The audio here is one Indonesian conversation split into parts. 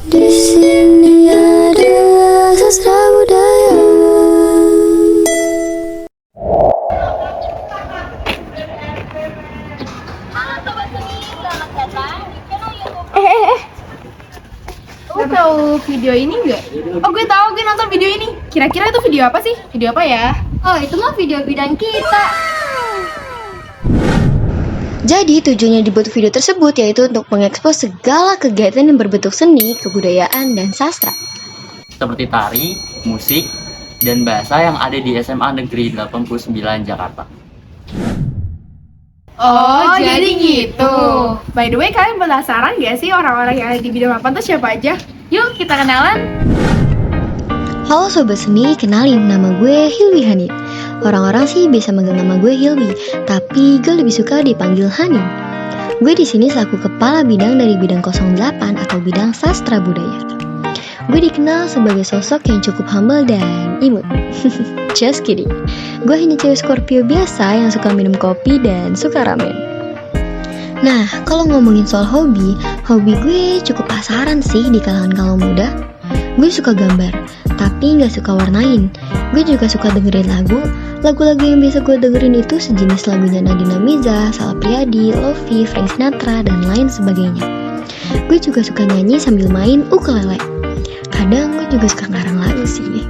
Di sini ada sastra budaya. Lo tahu video ini nggak? Oh, gue tahu, gue nonton video ini. Kira-kira itu video apa sih? Video apa ya? Oh, itu mah video bidang kita. Jadi tujuannya dibuat video tersebut yaitu untuk mengekspos segala kegiatan yang berbentuk seni, kebudayaan, dan sastra. Seperti tari, musik, dan bahasa yang ada di SMA Negeri 89 Jakarta. Oh, jadi gitu. By the way, kalian penasaran gak sih orang-orang yang ada di bidang 8 tuh siapa aja? Yuk, kita kenalan. Halo Sobat Seni, kenalin nama gue Hilwi Hani. Orang-orang sih bisa manggil nama gue Hilwi, tapi gue lebih suka dipanggil Hani. Gue di sini selaku kepala bidang dari bidang 08 atau bidang sastra budaya. Gue dikenal sebagai sosok yang cukup humble dan imut. Just kidding. Gue hanya cewek Scorpio biasa yang suka minum kopi dan suka ramen. Nah, kalau ngomongin soal hobi gue cukup pasaran sih di kalangan kaum muda. Gue suka gambar, tapi gak suka warnain. Gue juga suka dengerin lagu-lagu yang biasa gue dengerin itu sejenis lagunya Nadina Miza, Sal Priadi, Lofi, Frank Sinatra, dan lain sebagainya. Gue juga suka nyanyi sambil main ukulele. Kadang gue juga suka ngarang lagu sih.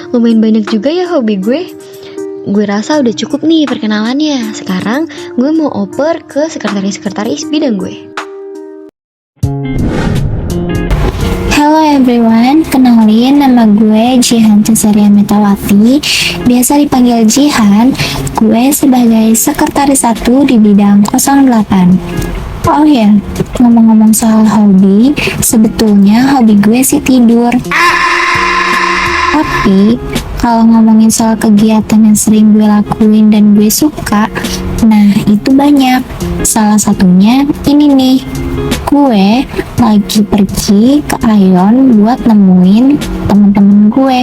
Lumayan banyak juga ya hobi gue. Gue rasa udah cukup nih perkenalannya. Sekarang gue mau oper ke sekretaris bidang gue. Hello everyone, kenalin nama gue Jihan Cesaria Metawati, biasa dipanggil Jihan. Gue sebagai sekretaris 1 di bidang 08. Oh ya, ngomong-ngomong soal hobi, sebetulnya hobi gue sih tidur. Tapi kalau ngomongin soal kegiatan yang sering gue lakuin dan gue suka, nah itu banyak. Salah satunya ini nih, gue lagi pergi ke Aeon buat nemuin temen-temen gue.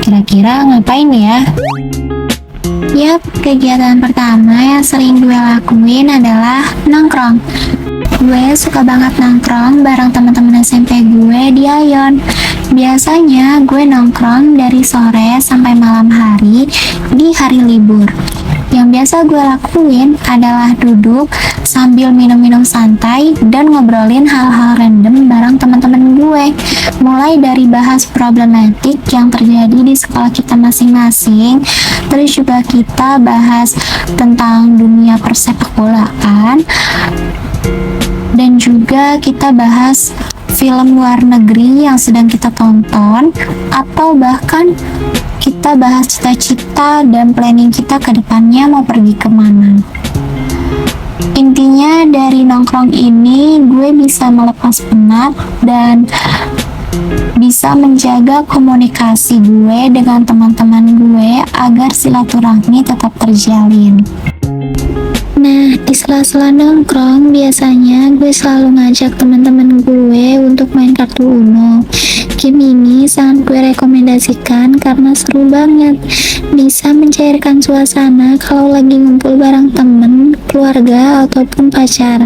Kira-kira ngapain ya? Yap, kegiatan pertama yang sering gue lakuin adalah nongkrong. Gue suka banget nongkrong bareng teman-teman SMP gue di Aeon. Biasanya gue nongkrong dari sore sampai malam hari di hari libur. Yang biasa gue lakuin adalah duduk sambil minum-minum santai dan ngobrolin hal-hal random bareng teman-teman gue. Mulai dari bahas problematik yang terjadi di sekolah kita masing-masing, terus juga kita bahas tentang dunia persepak bolaan, dan juga kita bahas film luar negeri yang sedang kita tonton, atau bahkan kita bahas cita-cita dan planning kita ke depannya mau pergi kemana. Intinya dari nongkrong ini gue bisa melepas penat dan bisa menjaga komunikasi gue dengan teman-teman gue agar silaturahmi tetap terjalin. Nah, di sela-sela nongkrong biasanya gue selalu ngajak teman-teman gue untuk main kartu Uno. Game ini sangat gue rekomendasikan karena seru banget. Bisa mencairkan suasana kalau lagi ngumpul bareng temen, keluarga, ataupun pacar.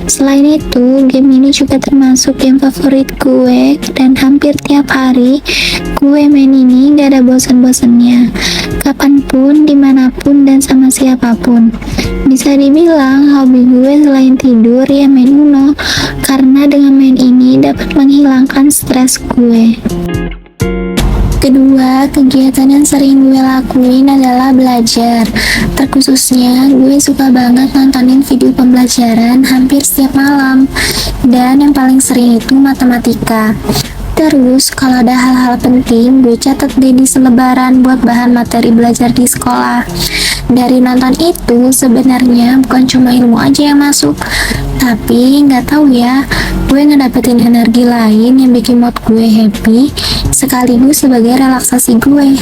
Selain itu, game ini juga termasuk game favorit gue dan hampir tiap hari gue main ini gak ada bosan-bosannya. Kapanpun, dimanapun, dan sama siapapun. Bisa dibilang hobi gue selain tidur ya main Uno, karena dengan main ini dapat menghilangkan stres gue. Kedua, kegiatan yang sering gue lakuin adalah belajar. Terkhususnya, gue suka banget nontonin video pembelajaran hampir setiap malam. Dan yang paling sering itu matematika. Terus, kalau ada hal-hal penting, gue catat deh di selebaran buat bahan materi belajar di sekolah. Dari nonton itu, sebenarnya bukan cuma ilmu aja yang masuk, tapi nggak tahu ya, gue ngedapetin energi lain yang bikin mood gue happy, sekaligus sebagai relaksasi gue.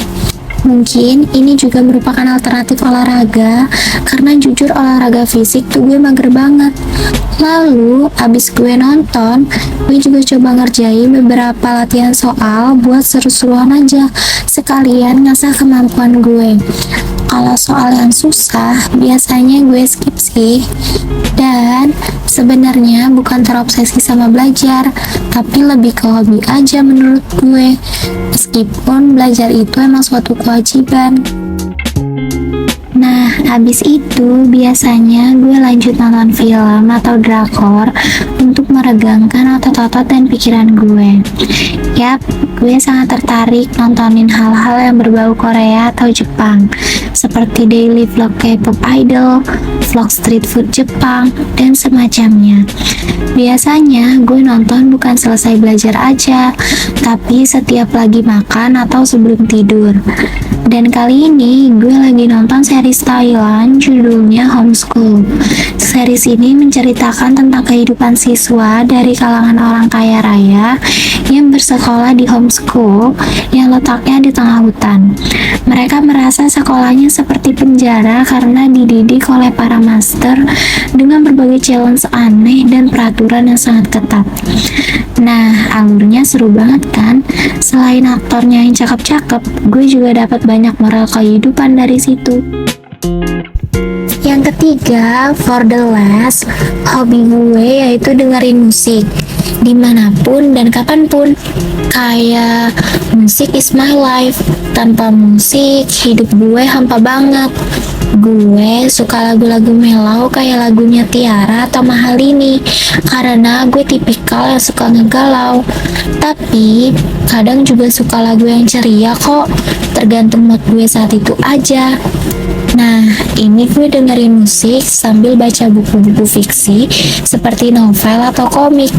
Mungkin ini juga merupakan alternatif olahraga, karena jujur olahraga fisik tuh gue mager banget. Lalu, abis gue nonton, gue juga coba ngerjain beberapa latihan soal buat seru-seruan aja, sekalian ngasah kemampuan gue. kalau soal yang susah, biasanya gue skip sih. Dan sebenarnya bukan terobsesi sama belajar, tapi lebih ke hobi aja menurut gue. Meskipun belajar itu emang suatu kewajiban. Nah, habis itu biasanya gue lanjut nonton film atau drakor untuk meregangkan otot-otot dan pikiran gue. Yap, gue sangat tertarik nontonin hal-hal yang berbau Korea atau Jepang, seperti daily vlog K-pop idol, vlog street food Jepang, dan semacamnya. Biasanya gue nonton bukan selesai belajar aja, tapi setiap lagi makan atau sebelum tidur. Dan kali ini gue lagi nonton series Thailand judulnya Homeschool. Series ini menceritakan tentang kehidupan siswa dari kalangan orang kaya raya yang bersekolah di homeschool yang letaknya di tengah hutan. Mereka merasa sekolahnya seperti penjara karena dididik oleh para master dengan berbagai challenge aneh dan peraturan yang sangat ketat. Nah, alurnya seru banget kan? Selain aktornya yang cakep-cakep, gue juga dapat banyak moral kehidupan dari situ. Yang ketiga, for the last, hobi gue yaitu dengerin musik dimanapun dan kapanpun. Kayak musik is my life. Tanpa musik, hidup gue hampa banget. Gue suka lagu-lagu mellow kayak lagunya Tiara atau Mahalini karena gue tipikal yang suka ngegalau. Tapi kadang juga suka lagu yang ceria kok, tergantung mood gue saat itu aja. Nah, ini gue dengerin musik sambil baca buku-buku fiksi seperti novel atau komik.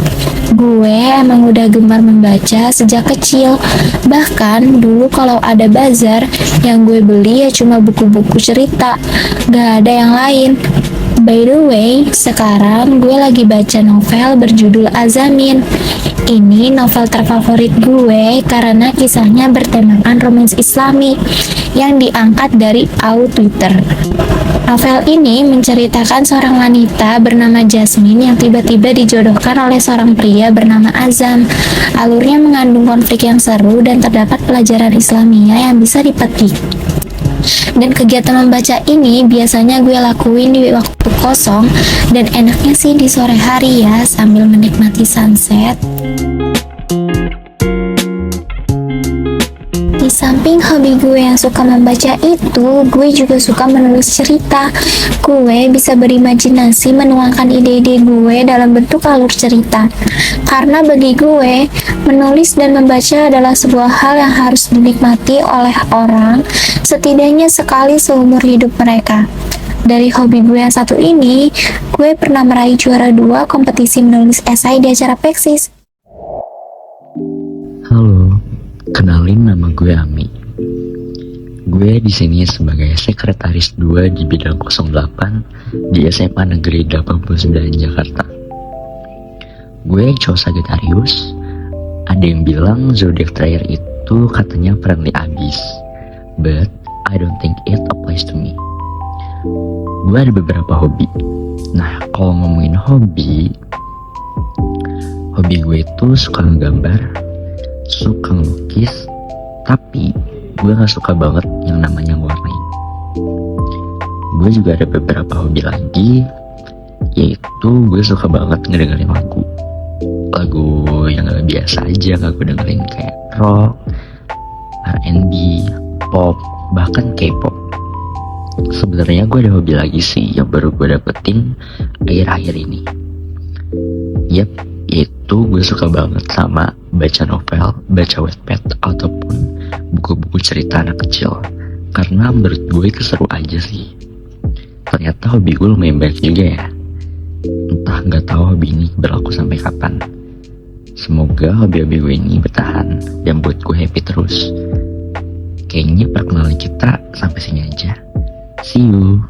Gue emang udah gemar membaca sejak kecil. Bahkan dulu kalau ada bazar, yang gue beli ya cuma buku-buku cerita, gak ada yang lain. By the way, sekarang gue lagi baca novel berjudul Azamin. Ini novel terfavorit gue karena kisahnya bertemakan romans Islami yang diangkat dari Twitter. Novel ini menceritakan seorang wanita bernama Jasmine yang tiba-tiba dijodohkan oleh seorang pria bernama Azam. Alurnya mengandung konflik yang seru dan terdapat pelajaran Islamiyah yang bisa dipetik. Dan kegiatan membaca ini biasanya gue lakuin di waktu kosong, dan enaknya sih di sore hari ya sambil menikmati sunset. Di samping hobi gue yang suka membaca itu, gue juga suka menulis cerita. Gue bisa berimajinasi menuangkan ide-ide gue dalam bentuk alur cerita. Karena bagi gue, menulis dan membaca adalah sebuah hal yang harus dinikmati oleh orang setidaknya sekali seumur hidup mereka. Dari hobi gue yang satu ini, gue pernah meraih juara 2 kompetisi menulis esai di acara Peksis. Halo, kenalin nama gue Ami. Gue di sini sebagai sekretaris 2 di bidang 08 di SMA Negeri 89 Jakarta. Gue cowok Sagittarius. Ada yang bilang zodiak terakhir itu katanya friendly abis, but I don't think it applies to me. Gue ada beberapa hobi. Nah, kalau ngomongin hobi gue itu suka ngegambar, suka ngelukis, tapi gue gak suka banget yang namanya ngewarnain. Gue juga ada beberapa hobi lagi, yaitu gue suka banget ngedengerin lagu yang gak biasa aja, gak gue dengerin kayak rock, R&B, pop, bahkan K-pop. Sebenarnya gue ada hobi lagi sih yang baru gue dapetin akhir-akhir ini. Yap, yaitu gue suka banget sama baca novel, baca Wattpad, ataupun buku-buku cerita anak kecil. Karena menurut gue itu seru aja sih. Ternyata hobi gue lumayan banyak juga ya. Entah gak tahu hobi ini berlaku sampai kapan. Semoga hobi-hobi gue ini bertahan dan buat gue happy terus. Kayaknya perkenalan kita sampai sini aja. See you.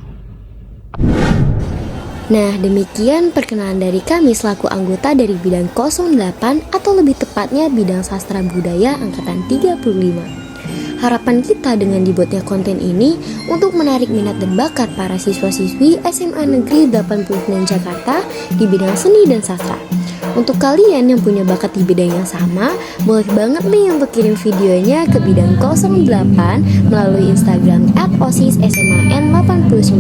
Nah, demikian perkenalan dari kami selaku anggota dari bidang 08 atau lebih tepatnya bidang sastra budaya angkatan 35. Harapan kita dengan dibuatnya konten ini untuk menarik minat dan bakat para siswa-siswi SMA Negeri 89 Jakarta di bidang seni dan sastra. Untuk kalian yang punya bakat di bidang yang sama, boleh banget nih untuk kirim videonya ke bidang 08 melalui Instagram @osissman89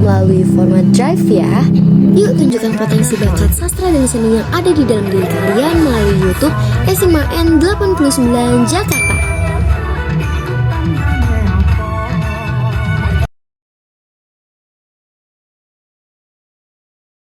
melalui format Drive ya. Yuk tunjukkan potensi bakat sastra dan seni yang ada di dalam diri kalian melalui YouTube SMAN 89 Jakarta.